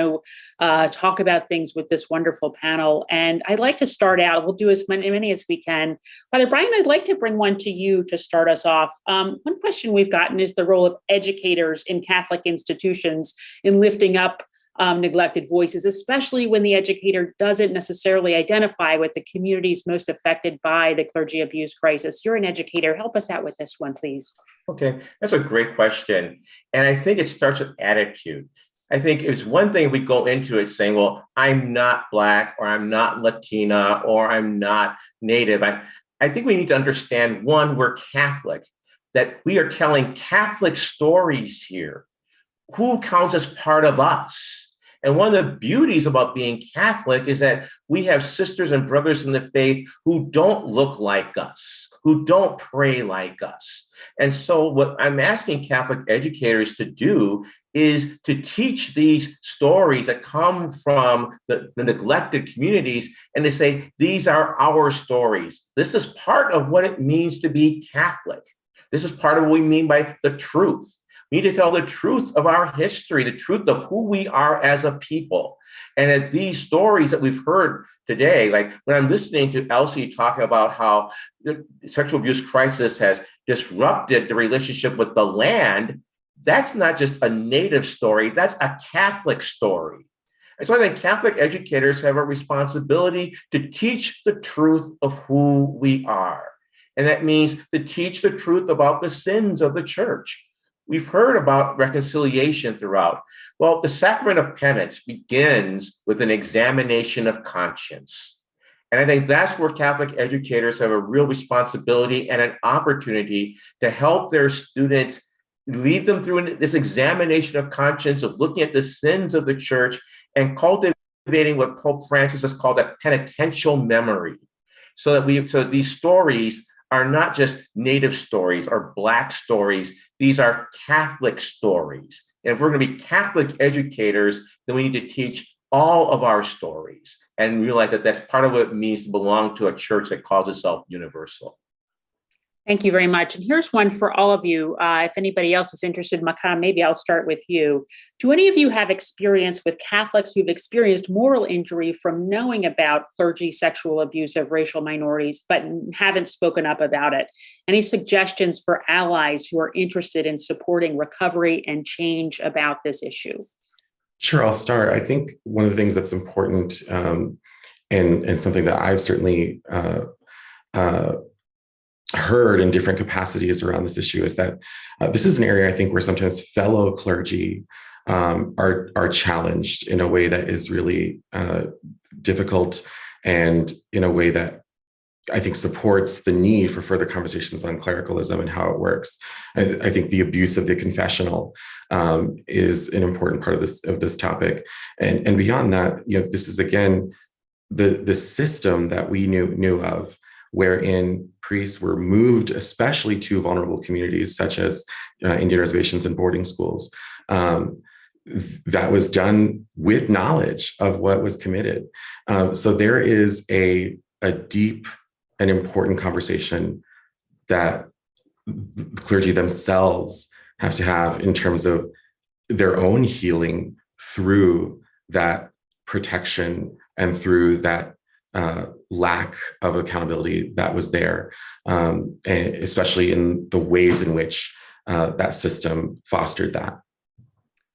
to talk about things with this wonderful panel. And I'd like to start out, we'll do as many as we can. Father Brian, I'd like to bring one to you to start us off. One question we've gotten is the role of educators in Catholic institutions in lifting up neglected voices, especially when the educator doesn't necessarily identify with the communities most affected by the clergy abuse crisis. You're an educator. Help us out with this one, please. Okay, that's a great question. And I think it starts with attitude. I think it's one thing if we go into it saying, well, I'm not Black, or I'm not Latina, or I'm not Native. I think we need to understand, one, we're Catholic, that we are telling Catholic stories here. Who counts as part of us? And one of the beauties about being Catholic is that we have sisters and brothers in the faith who don't look like us, who don't pray like us. And so what I'm asking Catholic educators to do is to teach these stories that come from the neglected communities and to say, these are our stories. This is part of what it means to be Catholic. This is part of what we mean by the truth. We need to tell the truth of our history, the truth of who we are as a people. And that these stories that we've heard today, like when I'm listening to Elsie talk about how the sexual abuse crisis has disrupted the relationship with the land, that's not just a Native story, that's a Catholic story. And so I think Catholic educators have a responsibility to teach the truth of who we are. And that means to teach the truth about the sins of the church. We've heard about reconciliation throughout. Well, the sacrament of penance begins with an examination of conscience. And I think that's where Catholic educators have a real responsibility and an opportunity to help their students, lead them through this examination of conscience, of looking at the sins of the church and cultivating what Pope Francis has called a penitential memory. So these stories are not just Native stories or Black stories. These are Catholic stories. And if we're going to be Catholic educators, then we need to teach all of our stories and realize that that's part of what it means to belong to a church that calls itself universal. Thank you very much. And here's one for all of you. If anybody else is interested, Makam, maybe I'll start with you. Do any of you have experience with Catholics who've experienced moral injury from knowing about clergy sexual abuse of racial minorities, but haven't spoken up about it? Any suggestions for allies who are interested in supporting recovery and change about this issue? Sure, I'll start. I think one of the things that's important and something that I've certainly heard in different capacities around this issue is that this is an area I think where sometimes fellow clergy are challenged in a way that is really difficult and in a way that I think supports the need for further conversations on clericalism and how it works. I think the abuse of the confessional is an important part of this topic, and beyond that, this is again the system that we knew of, wherein priests were moved, especially to vulnerable communities such as Indian reservations and boarding schools. That was done with knowledge of what was committed. So there is a deep and important conversation that the clergy themselves have to have in terms of their own healing through that protection and through that lack of accountability that was there, and especially in the ways in which that system fostered that.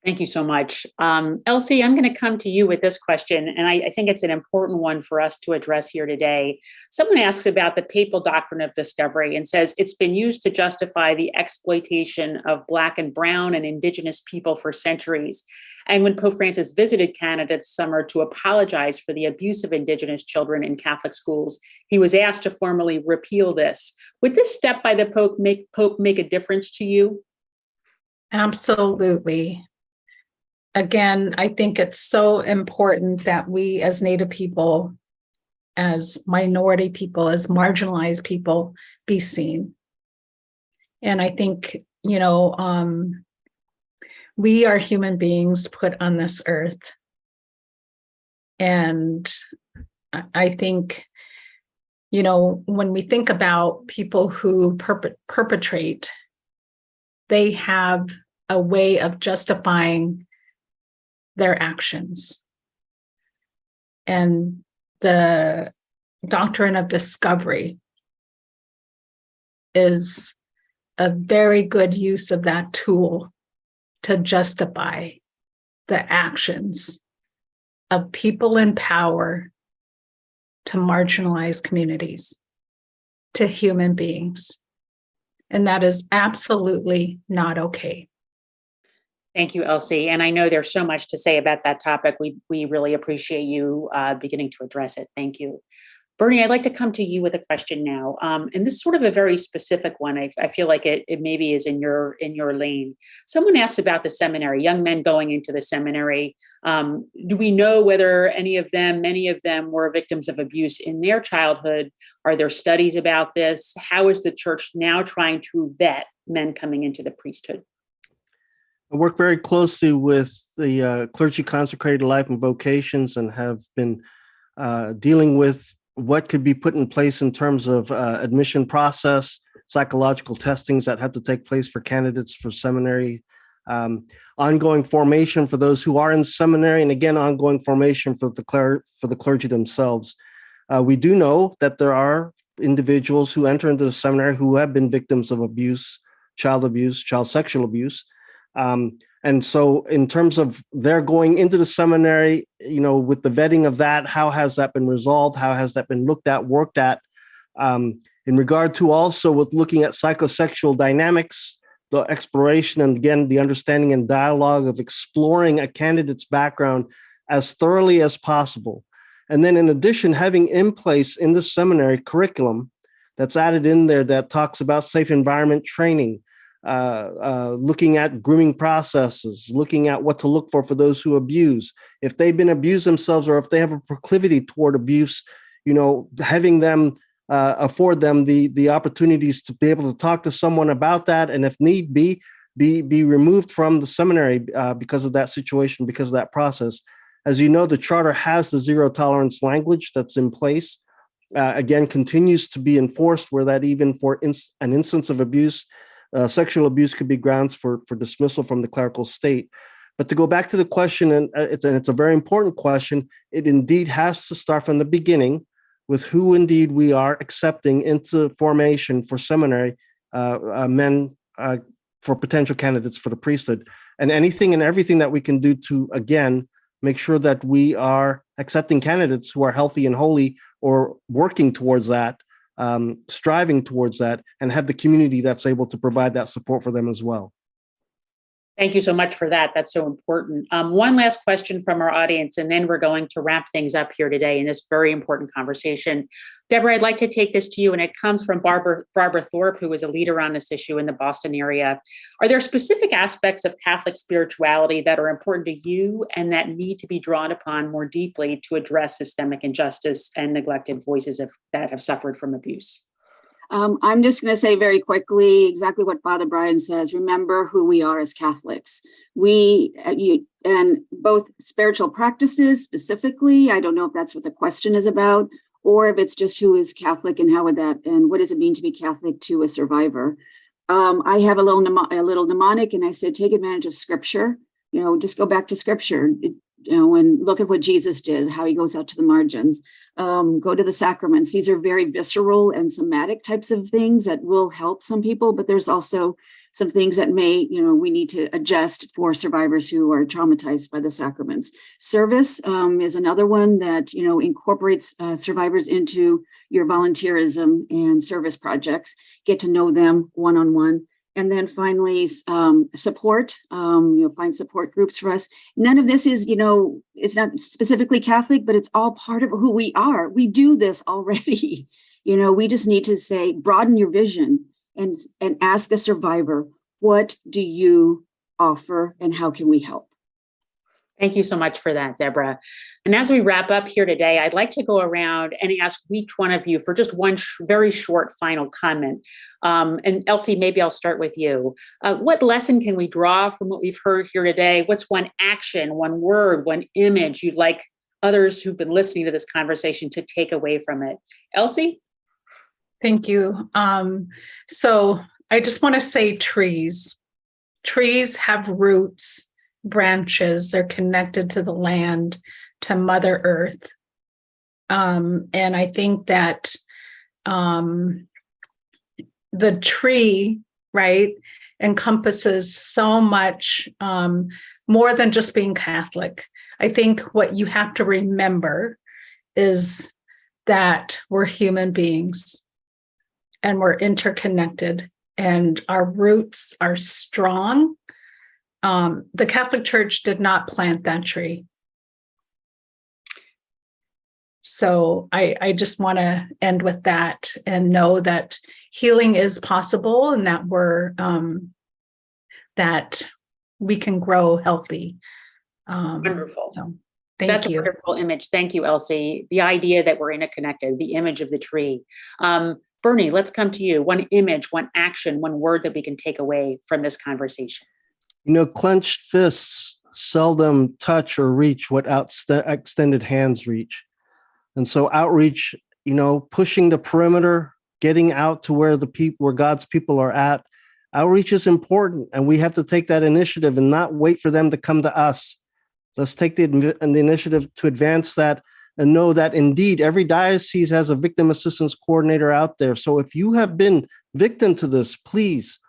Thank you so much. Elsie, I'm going to come to you with this question, and I think it's an important one for us to address here today. Someone asks about the papal doctrine of discovery and says it's been used to justify the exploitation of Black and Brown and Indigenous people for centuries. And when Pope Francis visited Canada this summer to apologize for the abuse of Indigenous children in Catholic schools, he was asked to formally repeal this. Would this step by the Pope make a difference to you? Absolutely. Again, I think it's so important that we as Native people, as minority people, as marginalized people, be seen. And I think, we are human beings put on this earth. And I think, when we think about people who perpetrate, they have a way of justifying their actions. And the doctrine of discovery is a very good use of that tool to justify the actions of people in power to marginalize communities, to human beings. And that is absolutely not okay. Thank you, Elsie. And I know there's so much to say about that topic. We really appreciate you beginning to address it. Thank you. Bernie, I'd like to come to you with a question now. And this is sort of a very specific one. I feel like it maybe is in your lane. Someone asked about the seminary, young men going into the seminary. Do we know whether many of them were victims of abuse in their childhood? Are there studies about this? How is the church now trying to vet men coming into the priesthood? I work very closely with the Clergy Consecrated Life and Vocations and have been dealing with what could be put in place in terms of admission process, psychological testings that have to take place for candidates for seminary, ongoing formation for those who are in seminary, and again, ongoing formation for the clergy themselves. We do know that there are individuals who enter into the seminary who have been victims of abuse, child sexual abuse. And so in terms of their going into the seminary, with the vetting of that, how has that been resolved? How has that been looked at, worked at? In regard to also with looking at psychosexual dynamics, the exploration, and again, the understanding and dialogue of exploring a candidate's background as thoroughly as possible. And then in addition, having in place in the seminary curriculum that's added in there that talks about safe environment training, looking at grooming processes, looking at what to look for those who abuse. If they've been abused themselves or if they have a proclivity toward abuse, having them afford them the opportunities to be able to talk to someone about that, and if need be removed from the seminary because of that situation, because of that process. As you know, the charter has the zero tolerance language that's in place. Again, continues to be enforced where that even for an instance of abuse, sexual abuse could be grounds for dismissal from the clerical state. But to go back to the question, and it's a very important question, it indeed has to start from the beginning with who indeed we are accepting into formation for seminary men for potential candidates for the priesthood. And anything and everything that we can do to, again, make sure that we are accepting candidates who are healthy and holy or working towards that, striving towards that, and have the community that's able to provide that support for them as well. Thank you so much for that. That's so important. One last question from our audience, and then we're going to wrap things up here today in this very important conversation. Deborah, I'd like to take this to you, and it comes from Barbara Thorpe, who is a leader on this issue in the Boston area. Are there specific aspects of Catholic spirituality that are important to you and that need to be drawn upon more deeply to address systemic injustice and neglected voices that have suffered from abuse? I'm just going to say very quickly exactly what Father Brian says. Remember who we are as Catholics. And both spiritual practices specifically, I don't know if that's what the question is about, or if it's just who is Catholic and how would that, and what does it mean to be Catholic to a survivor? I have a little mnemonic, and I said, take advantage of Scripture. Just go back to Scripture. And look at what Jesus did, how he goes out to the margins. Go to the sacraments. These are very visceral and somatic types of things that will help some people, but there's also some things that may, we need to adjust for survivors who are traumatized by the sacraments. Service is another one that, incorporates survivors into your volunteerism and service projects, get to know them one-on-one. And then finally, support, find support groups for us. None of this is, it's not specifically Catholic, but it's all part of who we are. We do this already. We just need to say, broaden your vision and ask a survivor, what do you offer and how can we help? Thank you so much for that, Deborah. And as we wrap up here today, I'd like to go around and ask each one of you for just one very short final comment. And Elsie, maybe I'll start with you. What lesson can we draw from what we've heard here today? What's one action, one word, one image you'd like others who've been listening to this conversation to take away from it? Elsie? Thank you. So I just want to say trees. Trees have roots, branches, they're connected to the land, to Mother Earth. And I think that the tree, right, encompasses so much more than just being Catholic. I think what you have to remember is that we're human beings and we're interconnected and our roots are strong. The Catholic Church did not plant that tree. So I just want to end with that and know that healing is possible and that that we can grow healthy. Wonderful. So, That's you. a wonderful image. Thank you, Elsie. The idea that we're interconnected, the image of the tree. Bernie, let's come to you. One image, one action, one word that we can take away from this conversation. Clenched fists seldom touch or reach what extended hands reach. And so outreach, pushing the perimeter, getting out to where where God's people are at, outreach is important. And we have to take that initiative and not wait for them to come to us. Let's take the initiative to advance that and know that indeed every diocese has a victim assistance coordinator out there. So if you have been victim to this, please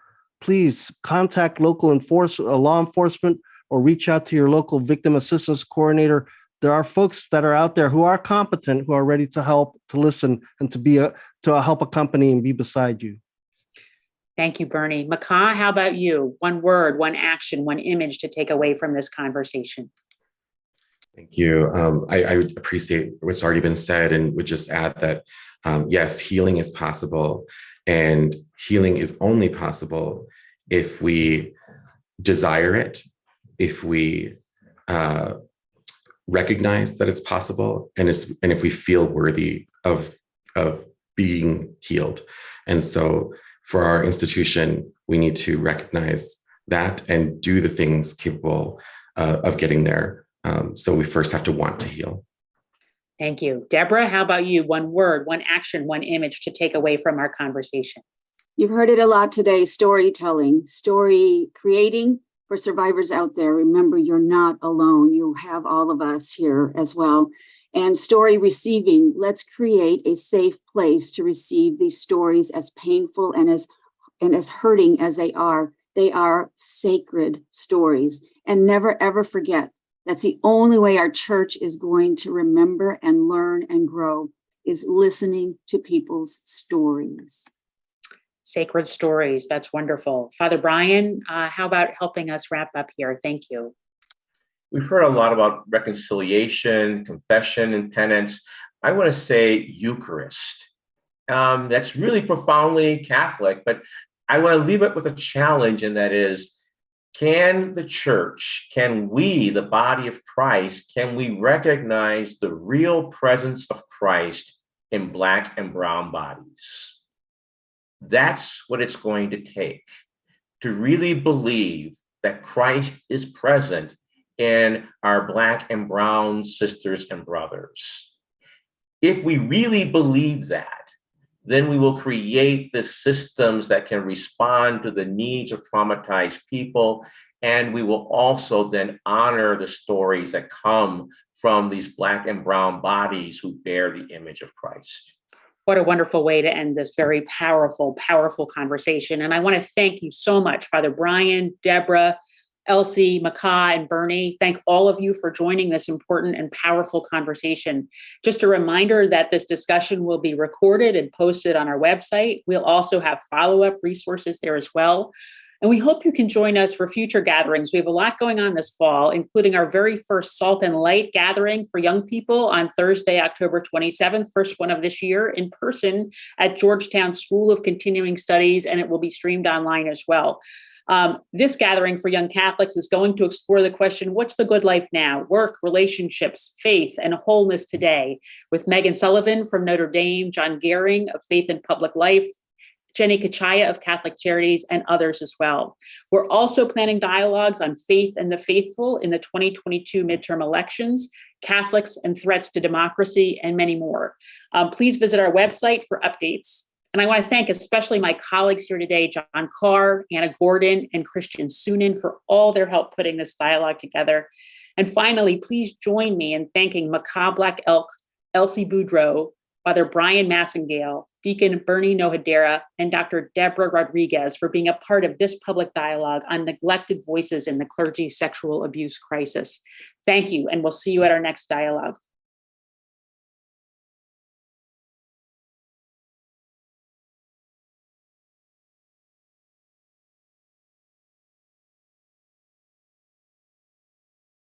contact local law enforcement or reach out to your local victim assistance coordinator. There are folks that are out there who are competent, who are ready to help, to listen, and to help accompany and be beside you. Thank you, Bernie. Maka, how about you? One word, one action, one image to take away from this conversation. Thank you. I would appreciate what's already been said and would just add that, yes, healing is possible, and healing is only possible if we desire it, if we recognize that it's possible, and if we feel worthy of being healed. And so for our institution, we need to recognize that and do the things capable of getting there. So we first have to want to heal. Thank you. Deborah, how about you? One word, one action, one image to take away from our conversation. You've heard it a lot today, storytelling, story creating for survivors out there. Remember, you're not alone. You have all of us here as well. And story receiving, let's create a safe place to receive these stories, as painful and as hurting as they are. They are sacred stories. And never, ever forget, that's the only way our church is going to remember and learn and grow, is listening to people's stories. Sacred stories. That's wonderful. Father Brian, how about helping us wrap up here? Thank you. We've heard a lot about reconciliation, confession, and penance. I want to say Eucharist. That's really profoundly Catholic, but I want to leave it with a challenge, and that is, can the church, can we, the body of Christ, can we recognize the real presence of Christ in Black and brown bodies? That's what it's going to take to really believe that Christ is present in our Black and brown sisters and brothers. If we really believe that, then we will create the systems that can respond to the needs of traumatized people. And we will also then honor the stories that come from these Black and brown bodies who bear the image of Christ. What a wonderful way to end this very powerful, powerful conversation. And I want to thank you so much, Father Brian, Deborah, Elsie, Maca, and Bernie. Thank all of you for joining this important and powerful conversation. Just a reminder that this discussion will be recorded and posted on our website. We'll also have follow-up resources there as well. And we hope you can join us for future gatherings. We have a lot going on this fall, including our very first Salt and Light gathering for young people on Thursday, October 27th, first one of this year, in person at Georgetown School of Continuing Studies, and it will be streamed online as well. This gathering for young Catholics is going to explore the question, what's the good life now? Work, relationships, faith, and wholeness today, with Megan Sullivan from Notre Dame, John Gehring of Faith and Public Life, Jenny Kachaya of Catholic Charities, and others as well. We're also planning dialogues on faith and the faithful in the 2022 midterm elections, Catholics and threats to democracy, and many more. Please visit our website for updates. And I want to thank especially my colleagues here today, John Carr, Anna Gordon, and Christian Sunin, for all their help putting this dialogue together. And finally, please join me in thanking Maca Black Elk, Elsie Boudreau, Father Brian Massengale, Deacon Bernie Nohadera, and Dr. Deborah Rodriguez for being a part of this public dialogue on neglected voices in the clergy sexual abuse crisis. Thank you, and we'll see you at our next dialogue.